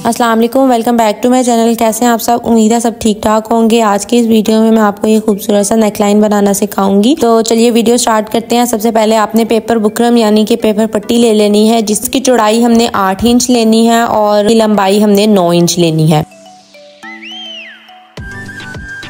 अस्सलाम वालेकुम, welcome back to my channel. कैसे हैं आप सब? उम्मीद है सब ठीक ठाक होंगे। आज की इस वीडियो में मैं आपको ये खूबसूरत सा नेकलाइन बनाना सिखाऊंगी। तो चलिए वीडियो स्टार्ट करते हैं। सबसे पहले आपने पेपर बुकरम यानी कि पेपर पट्टी ले लेनी है, जिसकी चौड़ाई हमने 8 इंच लेनी है और लंबाई हमने 9 इंच लेनी है।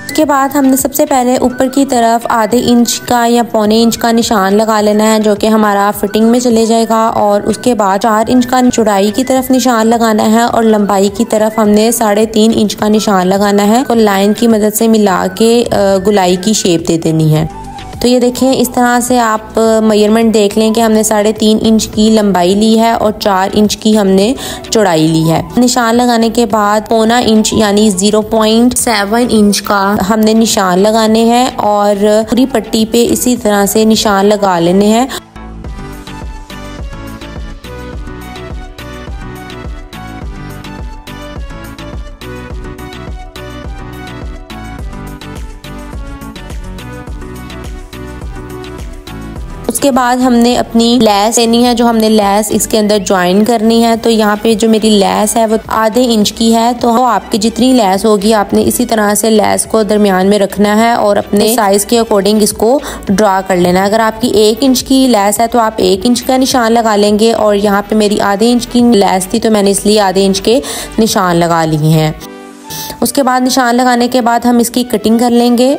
उसके बाद हमने सबसे पहले ऊपर की तरफ आधे इंच का या पौने इंच का निशान लगा लेना है, जो कि हमारा फिटिंग में चले जाएगा। और उसके बाद 4 इंच का चौड़ाई की तरफ निशान लगाना है और लंबाई की तरफ हमने 3.5 इंच का निशान लगाना है। तो लाइन की मदद से मिला के गुलाई की शेप दे देनी है। तो ये देखें, इस तरह से आप मेजरमेंट देख लें कि हमने 3.5 इंच की लंबाई ली है और 4 इंच की हमने चौड़ाई ली है। निशान लगाने के बाद पौना इंच यानी 0.7 इंच का हमने निशान लगाने हैं और पूरी पट्टी पे इसी तरह से निशान लगा लेने हैं। उसके बाद हमने अपनी लैस लेनी है, जो हमने लैस इसके अंदर ज्वाइन करनी है। तो यहाँ पे जो मेरी लैस है वो आधे इंच की है, तो आपकी जितनी लैस होगी आपने इसी तरह से लैस को दरमियान में रखना है और अपने साइज के अकॉर्डिंग इसको ड्रा कर लेना है। अगर आपकी 1 इंच की लैस है तो आप 1 इंच का निशान लगा लेंगे, और यहाँ पे मेरी आधे इंच की लैस थी तो मैंने इसलिए आधे इंच के निशान लगा लिए हैं। उसके बाद निशान लगाने के बाद हम इसकी कटिंग कर लेंगे।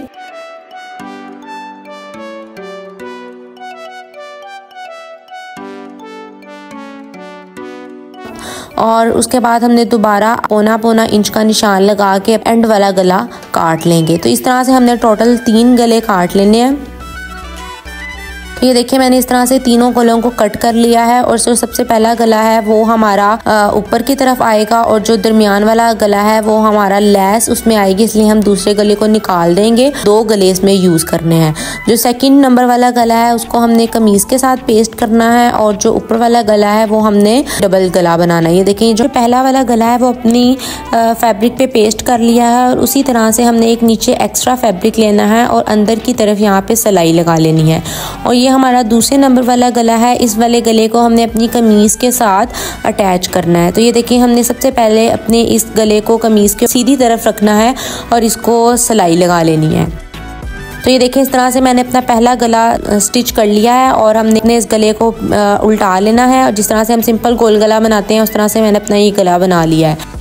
और उसके बाद हमने दोबारा पौना इंच का निशान लगा के एंड वाला गला काट लेंगे। तो इस तरह से हमने टोटल 3 गले काट लेने हैं। तो ये देखिए, मैंने इस तरह से तीनों गलों को कट कर लिया है। और जो सबसे पहला गला है वो हमारा ऊपर की तरफ आएगा और जो दरमियान वाला गला है वो हमारा लैस उसमें आएगी, इसलिए हम दूसरे गले को निकाल देंगे। 2 गले इसमें यूज करने हैं। जो सेकंड नंबर वाला गला है उसको हमने कमीज के साथ पेस्ट करना है, और जो ऊपर वाला गला है वो हमने डबल गला बनाना है। ये देखिए, जो पहला वाला गला है वो अपनी फैब्रिक पे पेस्ट कर लिया है, और उसी तरह से हमने एक नीचे एक्स्ट्रा फैब्रिक लेना है और अंदर की तरफ यहाँ पे सिलाई लगा लेनी है। और ये हमारा दूसरे नंबर वाला गला है, इस वाले गले को हमने अपनी कमीज के साथ अटैच करना है। तो ये देखिए, हमने सबसे पहले अपने इस गले को कमीज के सीधी तरफ रखना है और इसको सिलाई लगा लेनी है। तो ये देखिए, इस तरह से मैंने अपना पहला गला स्टिच कर लिया है और हमने इस गले को उल्टा लेना है, और जिस तरह से हम सिंपल गोल गला बनाते हैं उस तरह से मैंने अपना ये गला बना लिया है।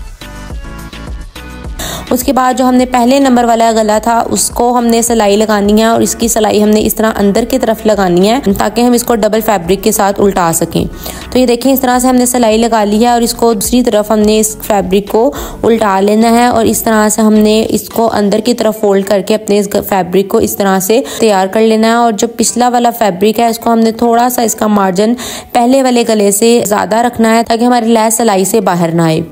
उसके बाद जो हमने पहले नंबर वाला गला था उसको हमने सिलाई लगानी है, और इसकी सिलाई हमने इस तरह अंदर की तरफ लगानी है ताकि हम इसको डबल फैब्रिक के साथ उल्टा सकें। तो ये देखें, इस तरह से हमने सिलाई लगा ली है और इसको दूसरी तरफ हमने इस फैब्रिक को उल्टा लेना है, और इस तरह से हमने इसको अंदर की तरफ फोल्ड करके अपने इस फैब्रिक को इस तरह से तैयार कर लेना है। और जो पिछला वाला फैब्रिक है इसको हमने थोड़ा सा इसका मार्जिन पहले वाले गले से ज़्यादा रखना है ताकि हमारी लैस सिलाई से बाहर ना आए।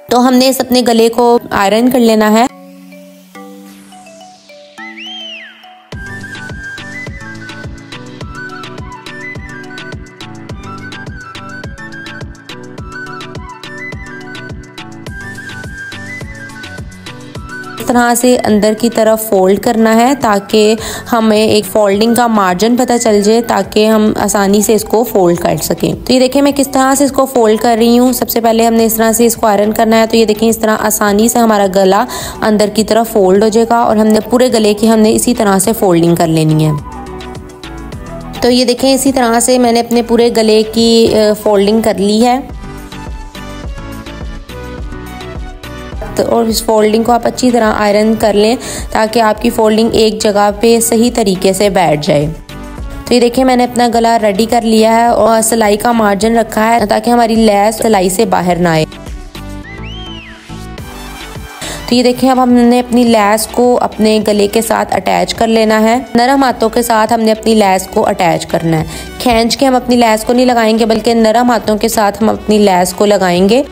तो हमने इस अपने गले को आयरन कर लेना है। इस तरह से अंदर की तरफ फोल्ड करना है ताकि हमें एक फोल्डिंग का मार्जिन पता चल जाए, ताकि हम आसानी से इसको फोल्ड कर सकें। तो ये देखिए, मैं किस तरह से इसको फोल्ड कर रही हूँ। सबसे पहले हमने इस तरह से इसको आयरन करना है। तो ये देखिए, इस तरह आसानी से हमारा गला अंदर की तरफ फोल्ड हो जाएगा, और हमने पूरे गले की हमने इसी तरह से फोल्डिंग कर लेनी है। तो ये देखें, इसी तरह से मैंने अपने पूरे गले की फोल्डिंग कर ली है। और इस फोल्डिंग को आप अच्छी तरह आयरन कर लें ताकि आपकी फोल्डिंग एक जगह पे सही तरीके से बैठ जाए। तो ये देखिए, मैंने अपना गला रेडी कर लिया है और सिलाई का मार्जिन रखा है ताकि हमारी लैस सिलाई से बाहर ना आए। तो ये देखिए, अब हमने अपनी लैस को अपने गले के साथ अटैच कर लेना है। नरम हाथों के साथ हमने अपनी लैस को अटैच करना है। खींच के हम अपनी लैस को नहीं लगाएंगे, बल्कि नरम हाथों के साथ हम अपनी लैस को लगाएंगे।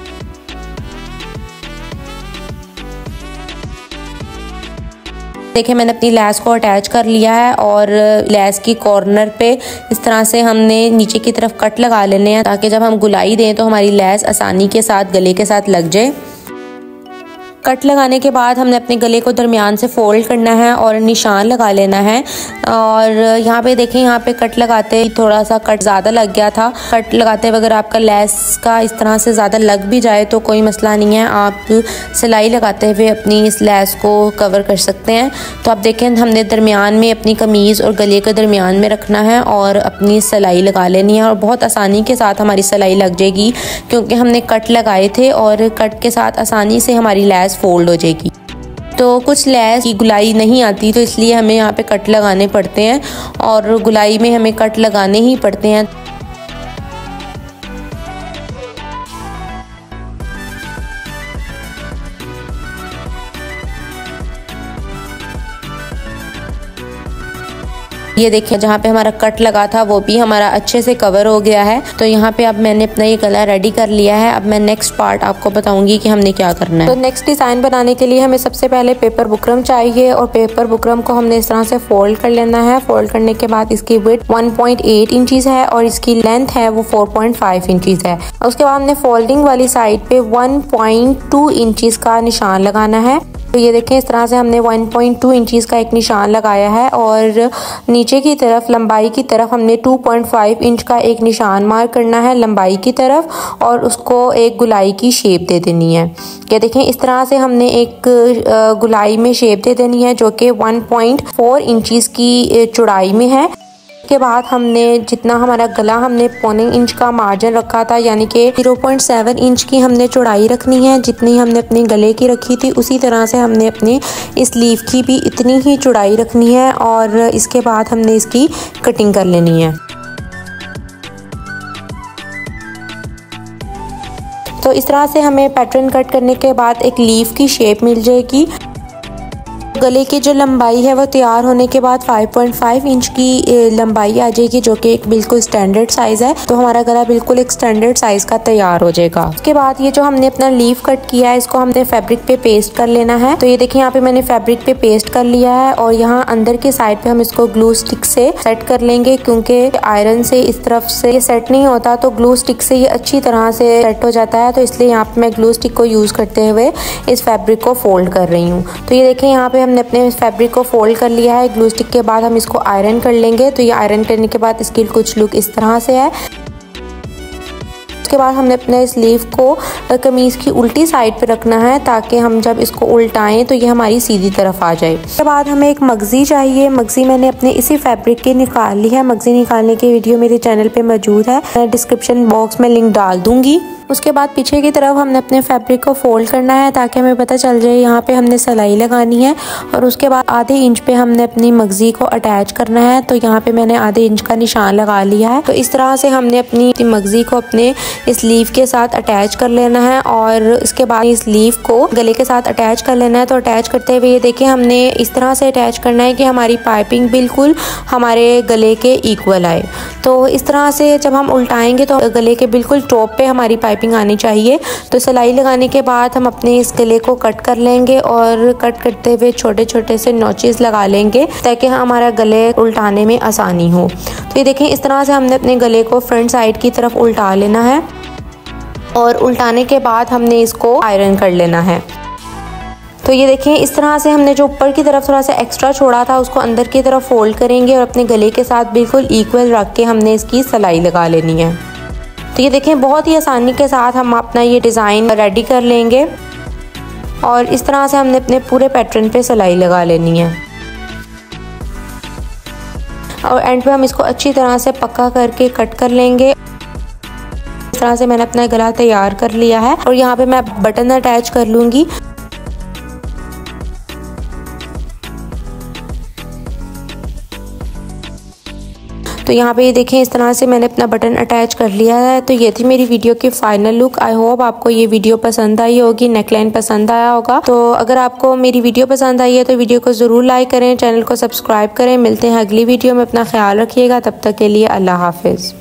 देखिए, मैंने अपनी लैस को अटैच कर लिया है, और लैस की कॉर्नर पे इस तरह से हमने नीचे की तरफ कट लगा लेने हैं ताकि जब हम गुलाई दें तो हमारी लैस आसानी के साथ गले के साथ लग जाए। कट लगाने के बाद हमने अपने गले को दरमियान से फोल्ड करना है और निशान लगा लेना है। और यहाँ पे देखें, यहाँ पे कट लगाते थोड़ा सा कट ज़्यादा लग गया था। कट लगाते अगर आपका लेस का इस तरह से ज़्यादा लग भी जाए तो कोई मसला नहीं है, आप सिलाई लगाते हुए अपनी इस लेस को कवर कर सकते हैं। तो आप देखें, हमने दरमियान में अपनी कमीज़ और गले के दरमियान में रखना है और अपनी सिलाई लगा लेनी है और बहुत आसानी के साथ हमारी सिलाई लग जाएगी, क्योंकि हमने कट लगाए थे और कट के साथ आसानी से हमारी लेस फोल्ड हो जाएगी। तो कुछ लेस की गुलाई नहीं आती, तो इसलिए हमें यहाँ पे कट लगाने पड़ते हैं और गुलाई में हमें कट लगाने ही पड़ते हैं। ये देखिए, जहाँ पे हमारा कट लगा था वो भी हमारा अच्छे से कवर हो गया है। तो यहाँ पे अब मैंने अपना ये गला रेडी कर लिया है। अब मैं नेक्स्ट पार्ट आपको बताऊंगी कि हमने क्या करना है। तो नेक्स्ट डिज़ाइन बनाने के लिए हमें सबसे पहले पेपर बुकरम चाहिए और पेपर बुकरम को हमने इस तरह से फोल्ड कर लेना है। फोल्ड करने के बाद इसकी विड्थ 1.8 इंचेस है और इसकी लेंथ है वो 4.5 इंचेस है। उसके बाद हमने फोल्डिंग वाली साइड पे 1.2 इंचेस का निशान लगाना है। तो ये देखें, इस तरह से हमने 1.2 इंचेस का एक निशान लगाया है और नीचे की तरफ लंबाई की तरफ हमने 2.5 इंच का एक निशान मार्क करना है लंबाई की तरफ और उसको एक गुलाई की शेप दे देनी है। ये देखें, इस तरह से हमने एक गुलाई में शेप दे देनी है जो कि 1.4 इंचेस की चौड़ाई में है। के बाद हमने जितना हमारा गला हमने 0.25 इंच का मार्जिन रखा था, यानी कि 0.7 इंच की हमने चौड़ाई रखनी है। जितनी हमने अपने गले की रखी थी उसी तरह से हमने अपने इस स्लीव की भी इतनी ही चौड़ाई रखनी है और इसके बाद हमने इसकी कटिंग कर लेनी है। तो इस तरह से हमें पैटर्न कट करने के बाद एक लीफ की शेप मिल जाएगी। गले की जो लंबाई है वो तैयार होने के बाद 5.5 इंच की लंबाई आ जाएगी, जो कि एक बिल्कुल स्टैंडर्ड साइज है। तो हमारा गला बिल्कुल एक स्टैंडर्ड साइज का तैयार हो जाएगा। उसके बाद ये जो हमने अपना लीफ कट किया है इसको हमने फैब्रिक पे पेस्ट कर लेना है। तो ये देखिए, यहाँ पे मैंने फैब्रिक पे पेस्ट कर लिया है और यहाँ अंदर की साइड पे हम इसको ग्लू स्टिक से सेट कर लेंगे, क्योंकि आयरन से इस तरफ से ये सेट नहीं होता, तो ग्लू स्टिक से ये अच्छी तरह से सेट हो जाता है। तो इसलिए यहाँ पे मैं ग्लू स्टिक को यूज करते हुए इस फैब्रिक को फोल्ड कर रही हूँ। तो ये देखिए, यहाँ पे हमने अपने फैब्रिक को फोल्ड कर लिया है ग्लू स्टिक के बाद हम इसको आयरन कर लेंगे। तो ये आयरन करने के बाद इसकी कुछ लुक इस तरह से है। उसके बाद हमने अपने स्लीव को कमीज की उल्टी साइड पे रखना है ताकि हम जब इसको उल्टाएं तो ये हमारी सीधी तरफ आ जाए। उसके बाद हमें एक मगजी चाहिए। मगजी मैंने अपने इसी फैब्रिक की निकाल ली है। मगजी निकालने की वीडियो मेरे चैनल पे मौजूद है, मैं डिस्क्रिप्शन बॉक्स में लिंक डाल दूंगी। उसके बाद पीछे की तरफ हमने अपने फैब्रिक को फोल्ड करना है ताकि हमें पता चल जाए यहाँ पे हमने सिलाई लगानी है। और उसके बाद आधे इंच पे हमने अपनी मगजी को अटैच करना है। तो यहाँ पे मैंने आधे इंच का निशान लगा लिया है। तो इस तरह से हमने अपनी मगजी को अपने स्लीव के साथ अटैच कर लेना है और इसके बाद इस स्लीव को गले के साथ अटैच कर लेना है। तो अटैच करते हुए ये देखिए, हमने इस तरह से अटैच करना है कि हमारी पाइपिंग बिल्कुल हमारे गले के इक्वल आए। तो इस तरह से जब हम उल्टाएंगे तो गले के बिल्कुल टॉप पे हमारी पाइपिंग आनी चाहिए। तो सिलाई लगाने के बाद हम अपने इस गले को कट कर लेंगे और कट करते हुए छोटे छोटे से नॉचेस लगा लेंगे ताकि हमारा गले उल्टाने में आसानी हो। तो ये देखें, इस तरह से हमने अपने गले को फ्रंट साइड की तरफ उल्टा लेना है और उल्टाने के बाद हमने इसको आयरन कर लेना है। तो ये देखें, इस तरह से हमने जो ऊपर की तरफ थोड़ा सा एक्स्ट्रा छोड़ा था उसको अंदर की तरफ फोल्ड करेंगे और अपने गले के साथ बिल्कुल इक्वल रख के हमने इसकी सिलाई लगा लेनी है। तो ये देखें, बहुत ही आसानी के साथ हम अपना ये डिज़ाइन रेडी कर लेंगे और इस तरह से हमने अपने पूरे पैटर्न पे सिलाई लगा लेनी है और एंड पे हम इसको अच्छी तरह से पक्का करके कट कर लेंगे। इस तरह से मैंने अपना गला तैयार कर लिया है और यहाँ पे मैं बटन अटैच कर लूँगी। तो यहाँ पे ये देखें, इस तरह से मैंने अपना बटन अटैच कर लिया है। तो ये थी मेरी वीडियो की फाइनल लुक। आई होप आपको ये वीडियो पसंद आई होगी, नेकलाइन पसंद आया होगा। तो अगर आपको मेरी वीडियो पसंद आई है तो वीडियो को ज़रूर लाइक करें, चैनल को सब्सक्राइब करें। मिलते हैं अगली वीडियो में, अपना ख्याल रखिएगा। तब तक के लिए अल्लाह हाफिज़।